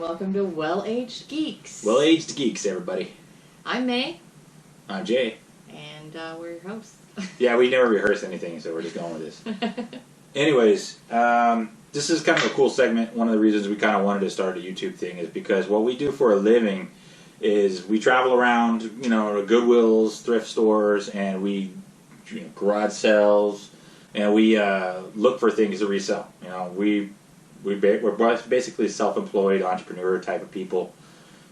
welcome to Well-Aged Geeks. Well-Aged Geeks, everybody. I'm May. I'm Jay. And we're your hosts. Yeah, we never rehearsed anything, so we're just going with this. Anyways, this is kind of a cool segment. One of the reasons we kind of wanted to start a YouTube thing is because what we do for a living is we travel around, to Goodwills, thrift stores, and we garage sales, and we look for things to resell. We're basically self-employed entrepreneur type of people.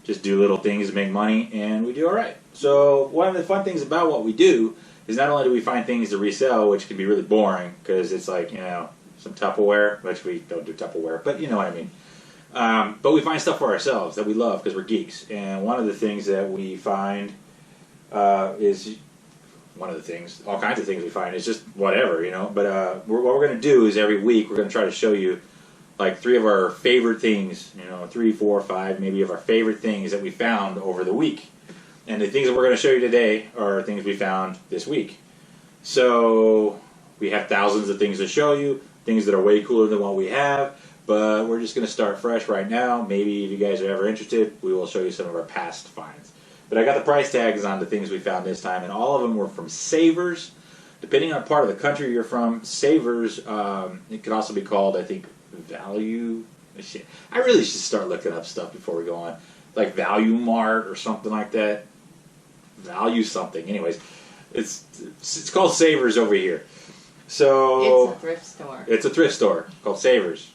Just do little things to make money, and we do all right. So one of the fun things about what we do is not only do we find things to resell, which can be really boring because it's like, some Tupperware, which we don't do Tupperware, but you know what I mean. But we find stuff for ourselves that we love because we're geeks. And one of the things that we find is all kinds of things we find is just whatever, But what we're going to do is every week we're going to try to show you like 3 of our favorite things, 3, 4, 5 maybe of our favorite things that we found over the week. And the things that we're going to show you today are things we found this week. So we have thousands of things to show you, things that are way cooler than what we have, but we're just going to start fresh right now. Maybe if you guys are ever interested, we will show you some of our past finds. But I got the price tags on the things we found this time, and all of them were from Savers. Depending on part of the country you're from, Savers, it could also be called, I think, Value. Shit. I really should start looking up stuff before we go on. Like Value Mart or something like that. Value something. Anyways, it's called Savers over here. So it's a thrift store. It's a thrift store called Savers.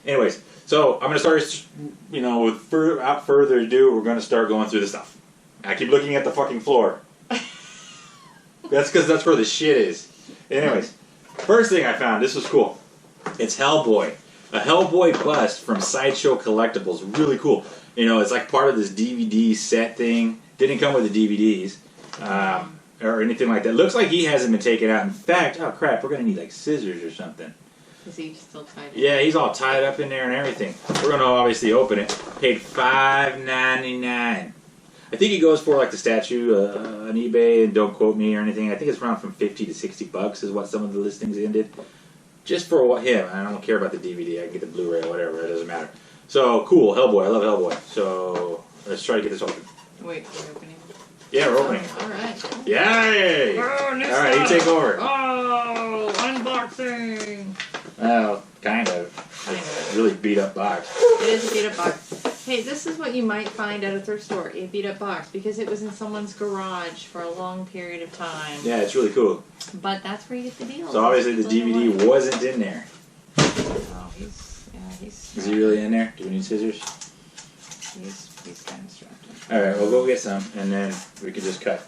Anyways, so I'm going to start, without further ado, we're going to start going through the stuff. I keep looking at the fucking floor. That's because that's where the shit is. Anyways, first thing I found, this was cool. It's Hellboy. A Hellboy bust from Sideshow Collectibles. Really cool. It's like part of this DVD set thing. Didn't come with the DVDs or anything like that. Looks like he hasn't been taken out. In fact, oh crap, we're going to need like scissors or something. Is he still tied up? Yeah, he's all tied up in there and everything. We're going to obviously open it. Paid $5.99. I think he goes for like the statue on eBay, and don't quote me or anything. I think it's around from $50 to $60 is what some of the listings ended. Just for him. I don't care about the DVD. I can get the Blu-ray or whatever. It doesn't matter. So, cool. Hellboy. I love Hellboy. So, let's try to get this open. Wait, we're opening? Yeah, we're opening. All right. Yay! Oh, all right, you take over. Oh, unboxing. Well, kind of. It's a really beat-up box. It is a beat-up box. Hey, this is what you might find at a thrift store, a beat-up box, because it was in someone's garage for a long period of time. Yeah, it's really cool. But that's where you get the deal. So obviously the DVD wasn't in there. Oh, he's Is he really in there? Do we need scissors? He's kind of strapped. Alright, we'll go get some, and then we can just cut.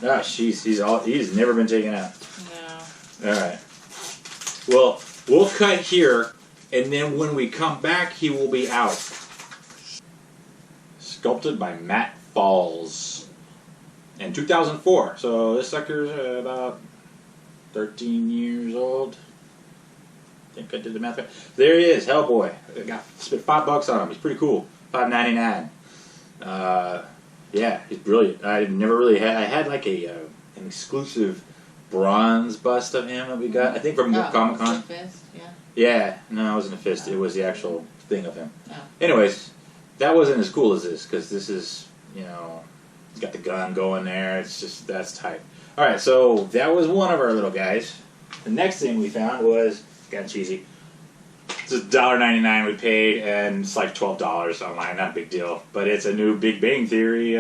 Ah, jeez, he's never been taken out. No. Alright. Well, we'll cut here, and then when we come back, he will be out. Sculpted by Matt Falls in 2004. So this sucker's about 13 years old. I think I did the math right. There he is, Hellboy. I spent $5 on him. He's pretty cool. $5.99. Yeah, he's brilliant. I had like an exclusive bronze bust of him that we got. I think from Comic-Con. Fist, yeah. Yeah, no, it wasn't a fist. It was the actual thing of him. Oh. Anyways, that wasn't as cool as this because this is, he's got the gun going there. It's just, that's tight. All right, so that was one of our little guys. The next thing we found was, kind of cheesy. It's $1.99 we paid, and it's like $12 online. Not a big deal, but it's a new Big Bang Theory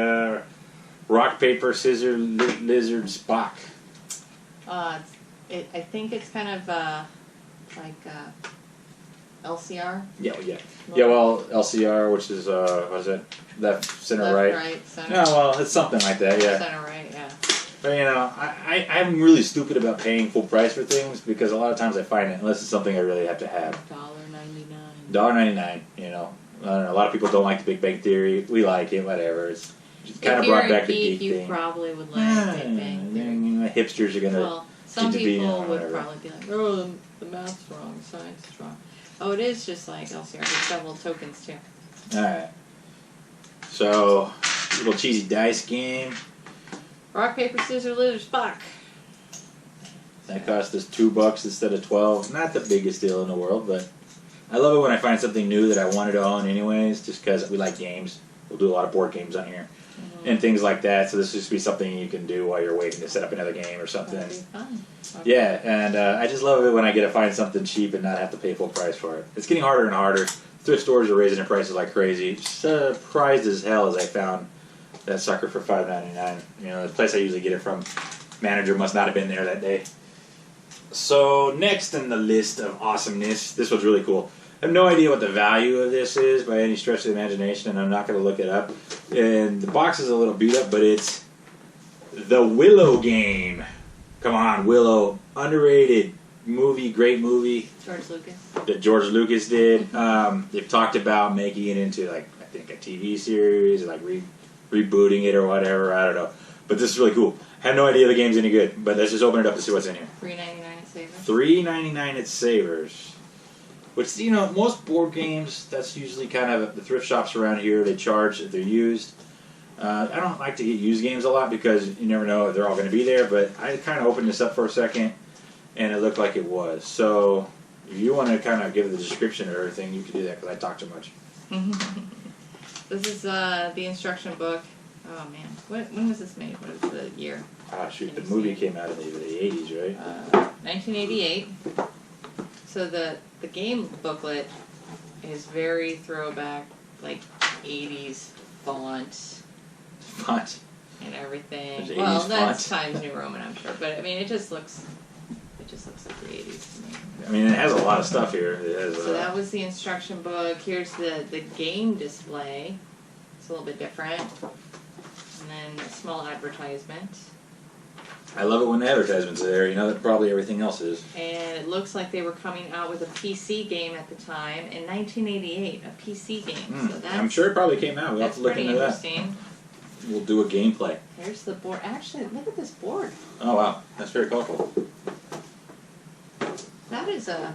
rock, paper, scissors, lizard Spock. I think it's kind of like LCR. Yeah. Well, LCR, which is what is it? Left, center, right. Right, center. Yeah, well, it's something like that. Yeah. Center, right. Yeah. But I'm really stupid about paying full price for things because a lot of times I find it unless it's something I really have to have. $1.99. $1.99. I don't know. A lot of people don't like the Big Bang Theory. We like it. Whatever. It's kind of brought back the geek thing. You probably would like Big Bang Theory. Hipsters are gonna. Well, some people would probably be like, "Oh, the math's wrong, the science is wrong." Oh, it is just like LCR. There's several tokens too. All right. So, little cheesy dice game. Rock, paper, scissors, lizard, Spock. That cost us $2 instead of $12. Not the biggest deal in the world, but I love it when I find something new that I wanted to own anyways, just because we like games. We'll do a lot of board games on here. And things like that, so this will just be something you can do while you're waiting to set up another game or something. That'd be fun. Okay. Yeah, and I just love it when I get to find something cheap and not have to pay full price for it. It's getting harder and harder. Thrift stores are raising their prices like crazy. Surprised as hell as I found that sucker for $5.99. You know, the place I usually get it from, manager must not have been there that day. So next in the list of awesomeness, this was really cool. I have no idea what the value of this is by any stretch of the imagination, and I'm not going to look it up. And the box is a little beat up, but it's the Willow game. Come on, Willow. Underrated movie, great movie. George Lucas. That George Lucas did. They've talked about making it into, like, I think a TV series, like rebooting it or whatever. I don't know. But this is really cool. I have no idea the game's any good, but let's just open it up to see what's in here. $3.99 at Savers. $3.99 at Savers. Which, you know, most board games, that's usually kind of the thrift shops around here, they charge if they're used. I don't like to get used games a lot because you never know if they're all going to be there, but I kind of opened this up for a second and it looked like it was. So if you want to kind of give the description of everything, you can do that because I talk too much. This is the instruction book. Oh man, when was this made? What was the year? Ah, shoot, the movie came out in the 80s, right? 1988. So the game booklet is very throwback, like 80s font and everything. There's Well, 80s that's font. Times New Roman, I'm sure, but I mean, it just looks like the 80s to me. I mean, it has a lot of stuff here. It has, So that was the instruction book. Here's the game display. It's a little bit different. And then a small advertisement. I love it when the advertisements are there. You know that probably everything else is. And it looks like they were coming out with a PC game at the time in 1988. A PC game. So that's, I'm sure it probably came out. We'll have that's to look pretty into that. interesting. We'll do a gameplay. Here's the board. Actually, look at this board. Oh wow, that's very colorful. That is a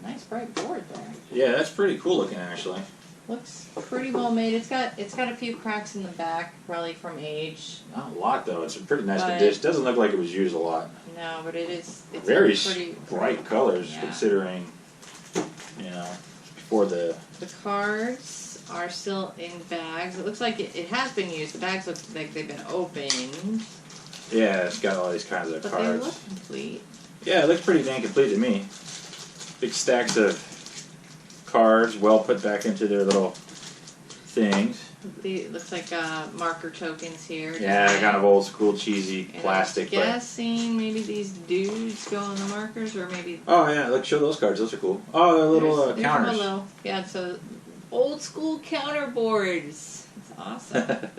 nice bright board there. Yeah, that's pretty cool looking actually. Looks pretty well made. It's got a few cracks in the back, probably from age. Not a lot though. It's a pretty nice But- condition. Doesn't look like it was used a lot. No, but it's Very pretty bright colors yeah. considering, you know, before the. The cards are still in bags. It looks like it has been used. The bags look like they've been opened, Yeah, it's got all these kinds of but cards. they look complete. Yeah, it looks pretty dang complete to me. Big stacks of cards, well put back into their little things. It looks like marker tokens here. Yeah, design. kind of old school, cheesy And plastic. I'm guessing maybe these dudes go on the markers, or maybe. Oh yeah, look, show those cards. Those are cool. Oh, they're little there's counters. Willow. Yeah, so old school counter boards. It's awesome.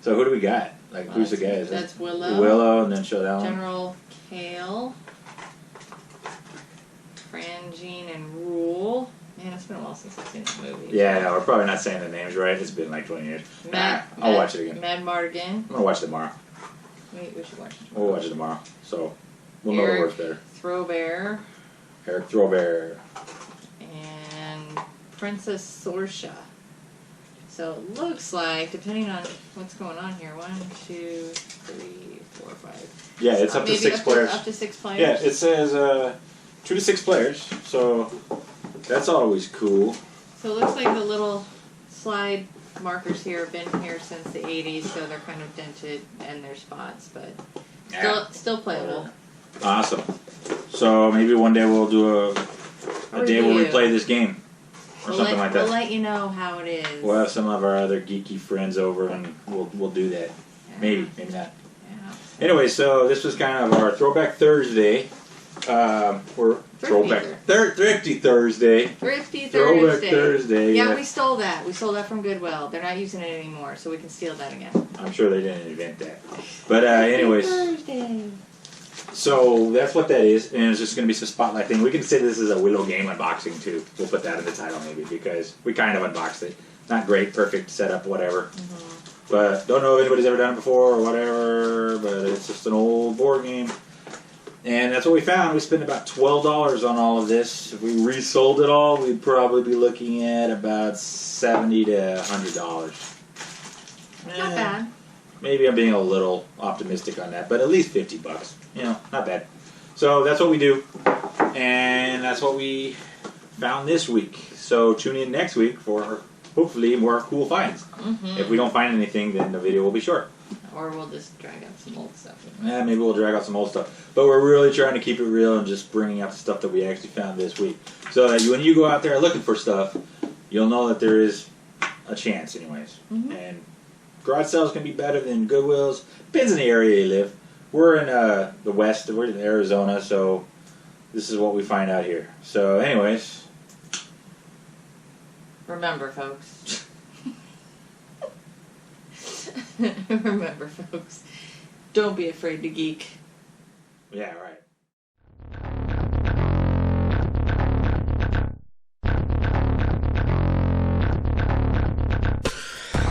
So who do we got? Like, who's the guy? Is it That's Willow. Willow, and then show that one. General Kale. Frangine and Rule. Man, it's been a while since I've seen that movie. Yeah, no, we're probably not saying the names right. It's been like 20 years. I'll watch it again. Mad Mardigan. I'm gonna watch it tomorrow. We should watch it. We'll watch it tomorrow. So we'll know what works better. Throwbear. Eric Throwbear. And Princess Sorsha. So it looks like, depending on what's going on here, 1, 2, 3, 4, 5. Yeah, it's up to Maybe 6 players. Up to 6 players. Yeah, it says 2 to 6 players. So that's always cool. So it looks like the little slide markers here have been here since the 80s, so they're kind of dented in their spots, but still playable. Awesome. So maybe one day we'll do a day where we play this game. Or something like that. We'll let you know how it is. We'll have some of our other geeky friends over and we'll do that. Yeah. Maybe not. Yeah. Anyway, so this was kind of our Throwback Thursday. We're Thrifty Thursday. Thrifty Throwback Thursday. Thursday. Yeah, we stole that. We stole that from Goodwill. They're not using it anymore, so we can steal that again. I'm sure they didn't invent that. But anyways, Thursday. so that's what that is, and it's just going to be some spotlight thing. We can say this is a Willow game unboxing too. We'll put that in the title maybe because we kind of unboxed it. Not great, perfect setup, whatever. But don't know if anybody's ever done it before or whatever, but it's just an old board game. And that's what we found. We spent about $12 on all of this. If we resold it all, we'd probably be looking at about $70 to $100. Not bad. Maybe I'm being a little optimistic on that, but at least $50. You know, not bad. So that's what we do, and that's what we found this week. So tune in next week for hopefully more cool finds. Mm-hmm. If we don't find anything, then the video will be short. Or we'll just drag out some old stuff. Yeah, maybe we'll drag out some old stuff. But we're really trying to keep it real and just bringing out the stuff that we actually found this week. So that when you go out there looking for stuff, you'll know that there is a chance anyways. Mm-hmm. And garage sales can be better than Goodwills. Depends on the area you live. We're in the West. We're in Arizona, so this is what we find out here. So anyways. Remember, folks. Remember, folks. Don't be afraid to geek. Yeah, right.